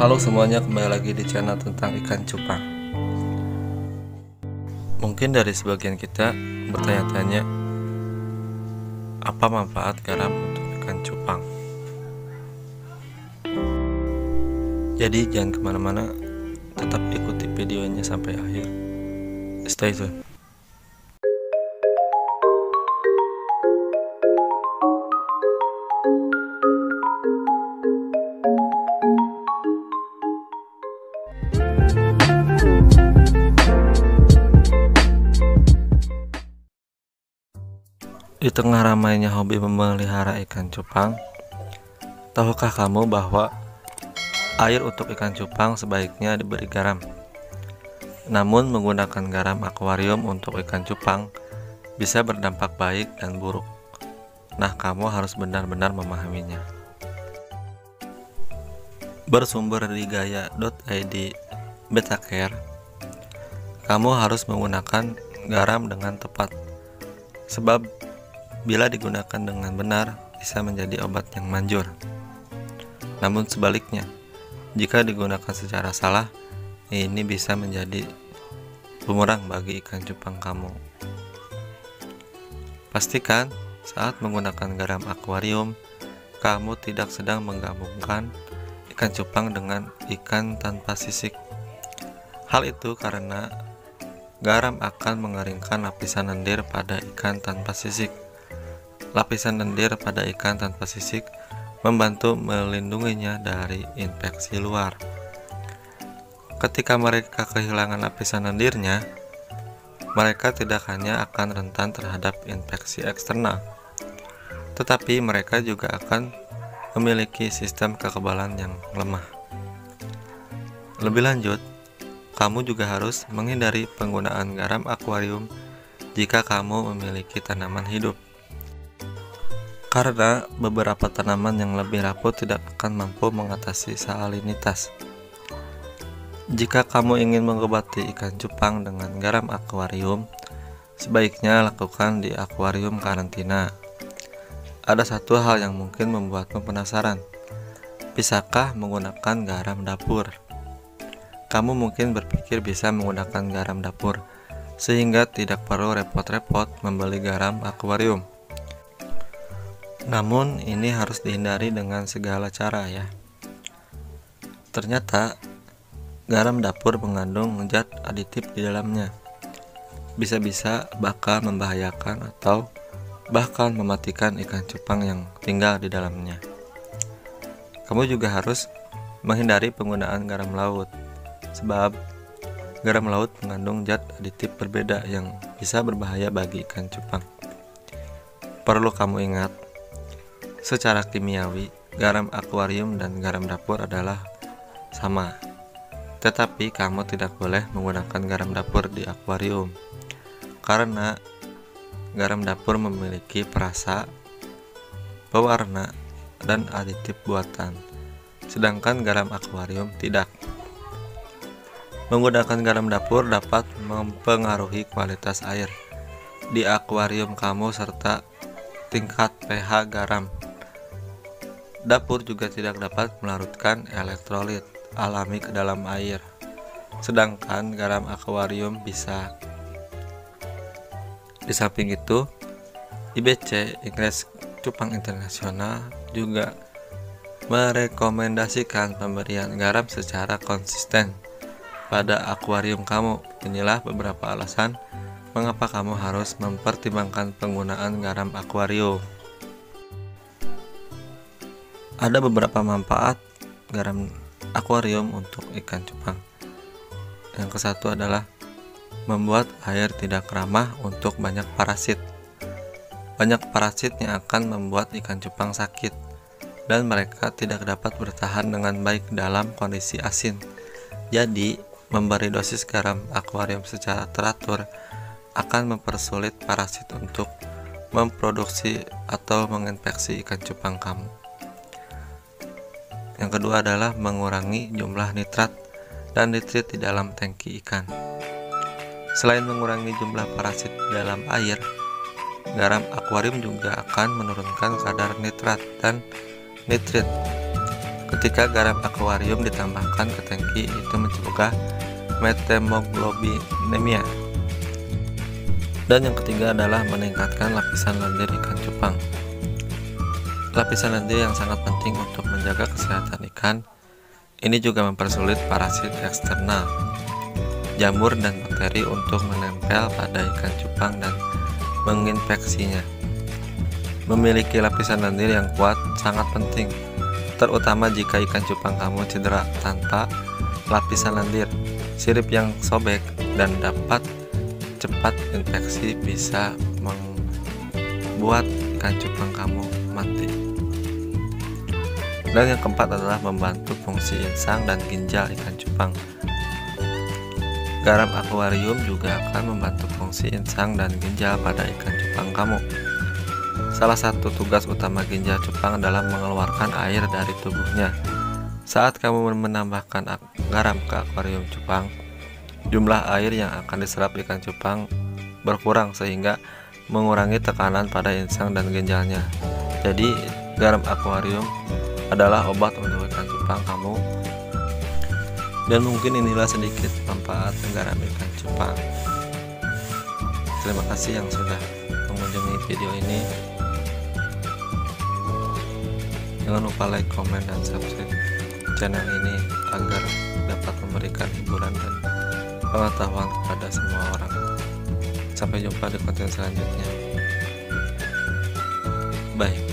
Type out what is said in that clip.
Halo semuanya, kembali lagi di channel tentang ikan cupang. Mungkin dari sebagian kita bertanya-tanya, apa manfaat garam untuk ikan cupang? Jadi jangan kemana-mana, tetap ikuti videonya sampai akhir. Stay tune. Di tengah ramainya hobi memelihara ikan cupang, tahukah kamu bahwa air untuk ikan cupang sebaiknya diberi garam? Namun menggunakan garam akuarium untuk ikan cupang bisa berdampak baik dan buruk. Nah, kamu harus benar-benar memahaminya. Bersumber di gaya.id Betacare, kamu harus menggunakan garam dengan tepat, sebab bila digunakan dengan benar bisa menjadi obat yang manjur. Namun sebaliknya, jika digunakan secara salah, ini bisa menjadi bumerang bagi ikan cupang kamu. Pastikan saat menggunakan garam akuarium, kamu tidak sedang menggabungkan ikan cupang dengan ikan tanpa sisik. Hal itu karena garam akan mengeringkan lapisan lendir pada ikan tanpa sisik. Lapisan lendir pada ikan tanpa sisik membantu melindunginya dari infeksi luar. Ketika mereka kehilangan lapisan lendirnya, mereka tidak hanya akan rentan terhadap infeksi eksternal, tetapi mereka juga akan memiliki sistem kekebalan yang lemah. Lebih lanjut, kamu juga harus menghindari penggunaan garam akuarium jika kamu memiliki tanaman hidup. Karena beberapa tanaman yang lebih rapuh tidak akan mampu mengatasi salinitas. Jika kamu ingin mengobati ikan cupang dengan garam akuarium, sebaiknya lakukan di akuarium karantina. Ada satu hal yang mungkin membuatmu penasaran. Bisakah menggunakan garam dapur? Kamu mungkin berpikir bisa menggunakan garam dapur, sehingga tidak perlu repot-repot membeli garam akuarium. Namun ini harus dihindari dengan segala cara ya. Ternyata garam dapur mengandung zat aditif di dalamnya. Bisa-bisa bakal membahayakan atau bahkan mematikan ikan cupang yang tinggal di dalamnya. Kamu juga harus menghindari penggunaan garam laut, sebab garam laut mengandung zat aditif berbeda yang bisa berbahaya bagi ikan cupang. Perlu kamu ingat, secara kimiawi, garam akuarium dan garam dapur adalah sama. Tetapi kamu tidak boleh menggunakan garam dapur di akuarium, karena garam dapur memiliki perasa, pewarna, dan aditif buatan, sedangkan garam akuarium tidak. Menggunakan garam dapur dapat mempengaruhi kualitas air di akuarium kamu serta tingkat pH garam. Dapur juga tidak dapat melarutkan elektrolit alami ke dalam air, sedangkan garam akuarium bisa. Di samping itu, IBC Inggris Cupang Internasional juga merekomendasikan pemberian garam secara konsisten pada akuarium kamu. Inilah beberapa alasan mengapa kamu harus mempertimbangkan penggunaan garam akuarium. Ada beberapa manfaat garam akuarium untuk ikan cupang. Yang kesatu adalah membuat air tidak ramah untuk banyak parasit. Banyak parasit yang akan membuat ikan cupang sakit, dan mereka tidak dapat bertahan dengan baik dalam kondisi asin. Jadi, memberi dosis garam akuarium secara teratur akan mempersulit parasit untuk memproduksi atau menginfeksi ikan cupang kamu. Yang kedua adalah mengurangi jumlah nitrat dan nitrit di dalam tangki ikan. Selain mengurangi jumlah parasit di dalam air, garam akuarium juga akan menurunkan kadar nitrat dan nitrit. Ketika garam akuarium ditambahkan ke tangki, itu mencegah methemoglobinemia. Dan yang ketiga adalah meningkatkan lapisan lendir ikan cupang. Lapisan lendir yang sangat penting untuk menjaga kesehatan ikan. Ini juga mempersulit parasit eksternal, jamur dan bakteri untuk menempel pada ikan cupang dan menginfeksinya. Memiliki lapisan lendir yang kuat sangat penting, terutama jika ikan cupang kamu cedera tanpa lapisan lendir. Sirip yang sobek dan dapat cepat infeksi bisa membuat ikan cupang kamu mati. Dan yang keempat adalah membantu fungsi insang dan ginjal ikan cupang. Garam akuarium juga akan membantu fungsi insang dan ginjal pada ikan cupang kamu. Salah satu tugas utama ginjal cupang adalah mengeluarkan air dari tubuhnya. Saat kamu menambahkan garam ke akuarium cupang, jumlah air yang akan diserap ikan cupang berkurang sehingga mengurangi tekanan pada insang dan ginjalnya. Jadi, garam akuarium adalah obat untuk ikan cupang kamu. Dan mungkin inilah sedikit manfaat garam ikan cupang. Terima kasih yang sudah mengunjungi video ini. Jangan lupa like, komen, dan subscribe channel ini agar dapat memberikan hiburan dan pengetahuan kepada semua orang. Sampai jumpa di konten selanjutnya. Bye.